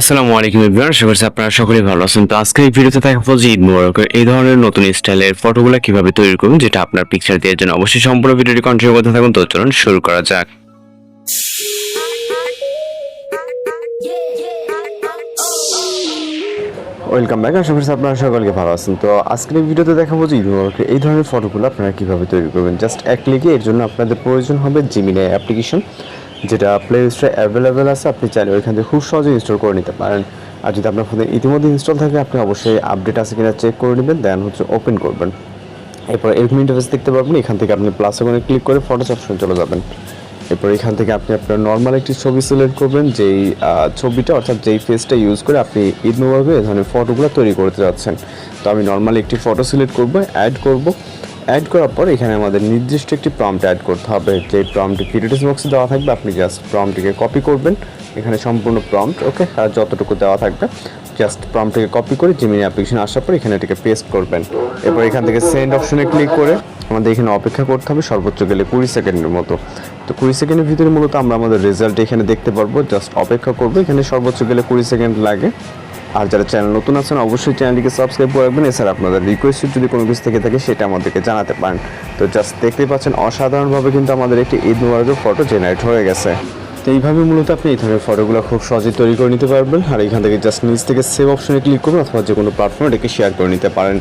আসসালামু আলাইকুম এভরিওয়ান, আশা করছি আপনারা সকলেই ভালো আছেন। তো আজকের এই ভিডিওতে দেখাবো যে ঈদ মোবারকের এই ধরনের নতুন স্টাইলের ফটোগুলো কিভাবে তৈরি করবেন, যেটা আপনার পিকচার দেওয়ার জন্য অবশ্যই সম্পূর্ণ ভিডিওটি কন্টিনিউ করতে থাকুন। তো চলুন শুরু করা যাক। ওয়েলকাম ব্যাক, আশা করছি আপনারা সকলকে ভালো আছেন। তো আজকের এই ভিডিওতে দেখাবো যে ঈদ মোবারকের এই ধরনের ফটোগুলো আপনারা কিভাবে তৈরি করবেন। জাস্ট এক ক্লিকে এর জন্য আপনাদের প্রয়োজন হবে জিমিনাই অ্যাপ্লিকেশন, যেটা প্লে স্টোরে অ্যাভেলেবেল আছে। আপনি চাইলে ওইখান থেকে খুব সহজে ইনস্টল করে নিতে পারেন। আর যদি আপনার ফোনে ইতিমধ্যে ইনস্টল থাকে, আপনি অবশ্যই আপডেট আছে কিনা চেক করে নেবেন, দেন ওপেন করবেন। এরপর এরকম ইন্টারফেস দেখতে পারবেন। এখান থেকে আপনি প্লাস আইকনে ক্লিক করে ফটোস অপশনে চলে যাবেন। এরপর এখান থেকে আপনি আপনার নর্মাল একটি ছবি সিলেক্ট করবেন, যেই ছবিটা অর্থাৎ যেই ফেসটা ইউজ করে আপনি ঈদ মোবারকে এই ধরনের ফটোগুলো তৈরি করতে যাচ্ছেন। তো আমি নর্মালি একটি ফটো সিলেক্ট করব, অ্যাড করার পর এখানে আমাদের নির্দিষ্ট একটি প্রম্পট অ্যাড করতে হবে। যে প্রম্পটটি ক্রিয়েটিভ বক্সে দেওয়া থাকবে, আপনি জাস্ট প্রম্পটটিকে কপি করবেন। এখানে সম্পূর্ণ প্রম্পট ওকে, আর যতটুকু দেওয়া থাকবে জাস্ট প্রম্পটটিকে কপি করে জিমিনি অ্যাপ্লিকেশন আসার পর এখানে এটাকে পেস্ট করবেন। এরপর এখান থেকে সেন্ড অপশনে ক্লিক করে আমাদের এখানে অপেক্ষা করতে হবে সর্বোচ্চ গেলে 20 সেকেন্ডের মতো। তো 20 সেকেন্ডের ভিতরে মূলত আমরা আমাদের রেজাল্ট এখানে দেখতে পারবো। জাস্ট অপেক্ষা করবো, এখানে সর্বোচ্চ গেলে 20 সেকেন্ড লাগে। আর যারা চ্যানেল নতুন আছেন অবশ্যই চ্যানেলটিকে সাবস্ক্রাইব করে রাখবেন। এছাড়া আপনাদের রিকোয়েস্ট যদি কোনো কিছু থেকে থাকে সেটা আমাদেরকে জানাতে পারেন। তো জাস্ট দেখতেই পাচ্ছেন অসাধারণভাবে কিন্তু আমাদের একটি ঈদ মোবারকের ফটো জেনারেট হয়ে গেছে। তো এইভাবে মূলত আপনি এই ধরনের ফটোগুলো খুব সহজেই তৈরি করে নিতে পারবেন। আর এখান থেকে জাস্ট নিচ থেকে সেভ অপশনে ক্লিক করবেন, অথবা যে কোনো প্ল্যাটফর্মে এটাকে শেয়ার করে নিতে পারেন।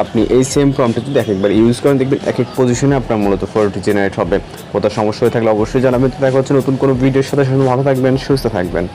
আপনি এই সেম প্রম্পটে যদি একবার ইউজ করেন, দেখবেন এক এক পজিশনে আপনার মূলত ফটোটি জেনারেট হবে। কোথাও সমস্যা হয়ে থাকলে অবশ্যই জানাবেন। তো দেখা হচ্ছে নতুন কোনো ভিডিওর সাথে। ভালো থাকবেন, সুস্থ থাকবেন।